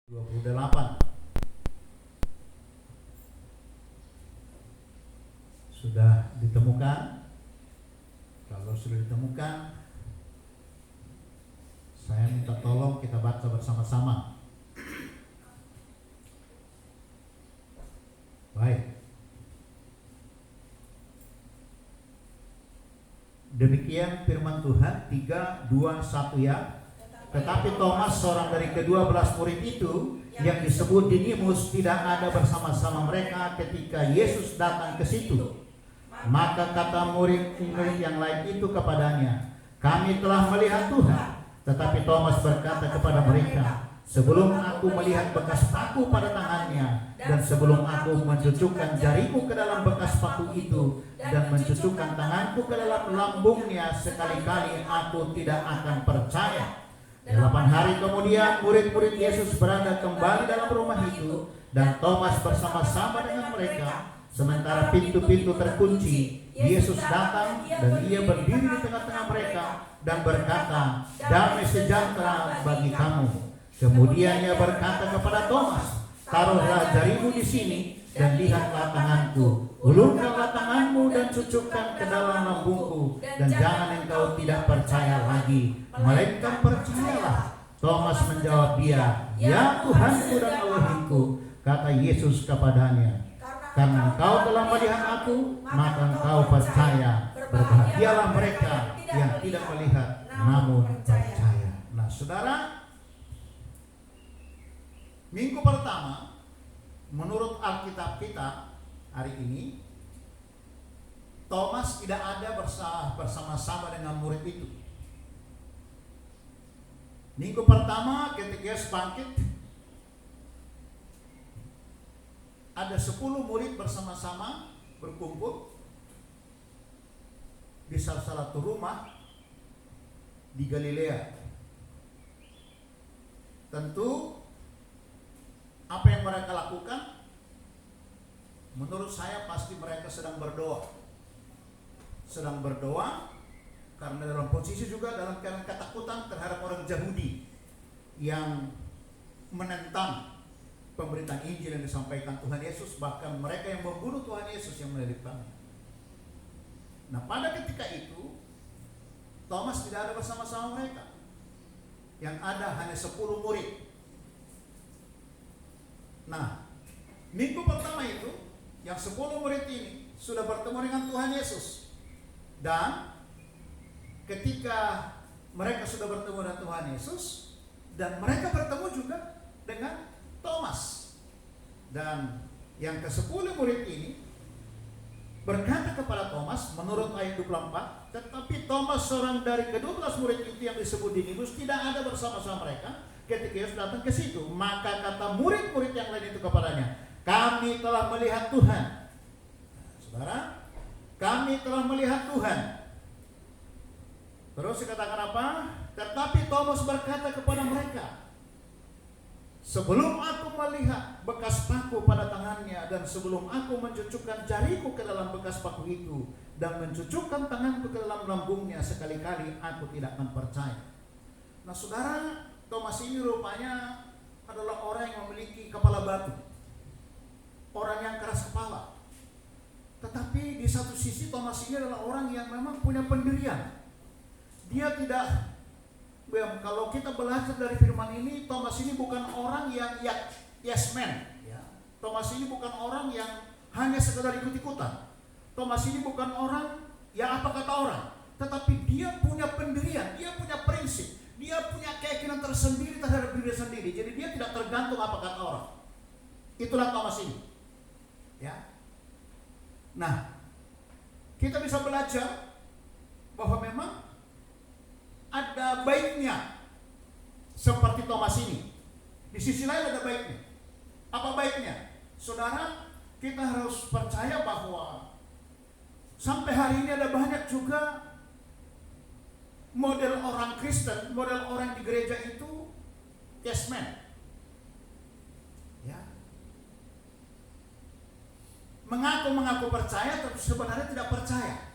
28 sudah ditemukan. Kalau sudah ditemukan, saya minta tolong kita baca bersama-sama. Baik. Demikian firman Tuhan 3, 2, 1 ya. Tetapi Thomas, seorang dari ke-12 murid itu, yang disebut Didimus, tidak ada bersama-sama mereka ketika Yesus datang ke situ. Maka kata murid-murid yang lain itu kepadanya, "Kami telah melihat Tuhan." Tetapi Thomas berkata kepada mereka, "Sebelum aku melihat bekas paku pada tangannya, dan sebelum aku mencucukkan jariku ke dalam bekas paku itu, dan mencucukkan tanganku ke dalam lambungnya, sekali-kali aku tidak akan percaya." 8 hari kemudian murid-murid Yesus berada kembali dalam rumah itu, dan Thomas bersama-sama dengan mereka. Sementara pintu-pintu terkunci, Yesus datang dan ia berdiri di tengah-tengah mereka dan berkata, "Damai sejahtera bagi kamu." Kemudian ia berkata kepada Thomas, "Taruhlah jarimu di sini dan lihatlah tanganku. Ulurkanlah tanganmu dan cucukkan ke dalam lambungku, dan jangan engkau tidak percaya lagi, melainkan percayalah." Thomas menjawab dia, "Ya Tuhanku dan Allahku." Kata Yesus kepadanya, "Karena engkau telah melihat aku, maka engkau percaya. Berbahagialah mereka yang tidak melihat namun percaya." Nah, saudara, minggu pertama menurut Alkitab kita hari ini, Thomas tidak ada bersama-sama dengan murid itu. Minggu pertama ketika Yesus bangkit, ada 10 murid bersama-sama berkumpul di salah satu rumah di Galilea. Tentu apa yang mereka lakukan, menurut saya pasti mereka sedang berdoa. Sedang berdoa karena dalam posisi juga dalam keadaan ketakutan terhadap orang Yahudi yang menentang pemberitaan Injil yang disampaikan Tuhan Yesus, bahkan mereka yang membunuh Tuhan Yesus yang melilitkannya. Nah, pada ketika itu Thomas tidak ada bersama-sama mereka. Yang ada hanya 10 murid. Nah, minggu pertama itu yang 10 murid ini sudah bertemu dengan Tuhan Yesus. Dan ketika mereka sudah bertemu dengan Tuhan Yesus, dan mereka bertemu juga dengan Thomas. Dan yang ke-10 murid ini berkata kepada Thomas menurut ayat 24, "Tetapi Thomas, seorang dari ke-12 murid itu yang disebut Didimus, tidak ada bersama-sama mereka ketika Yesus datang ke situ." Maka kata murid-murid yang lain itu kepadanya, "Kami telah melihat Tuhan." Nah, saudara, kami telah melihat Tuhan. Terus dikatakan apa? Tetapi Thomas berkata kepada mereka, "Sebelum aku melihat bekas paku pada tangannya, dan sebelum aku mencucukkan jariku ke dalam bekas paku itu, dan mencucukkan tanganku ke dalam lambungnya, sekali-kali aku tidak akan percaya." Nah, saudara, Thomas ini rupanya adalah orang yang memiliki kepala batu, orang yang keras kepala. Tetapi di satu sisi Thomas ini adalah orang yang memang punya pendirian. Dia tidak, kalau kita belajar dari firman ini, Thomas ini bukan orang yang yes man. Thomas ini bukan orang yang hanya sekedar ikut-ikutan. Thomas ini bukan orang yang apa kata orang, tetapi dia punya pendirian, dia punya prinsip, dia punya keyakinan tersendiri terhadap diri sendiri. Jadi dia tidak tergantung apa kata orang. Itulah Thomas ini. Ya. Nah, kita bisa belajar bahwa memang ada baiknya seperti Thomas ini. Di sisi lain ada baiknya. Apa baiknya? Saudara, kita harus percaya bahwa sampai hari ini ada banyak juga model orang Kristen, model orang di gereja itu yes man. Ya. Mengaku percaya tapi sebenarnya tidak percaya.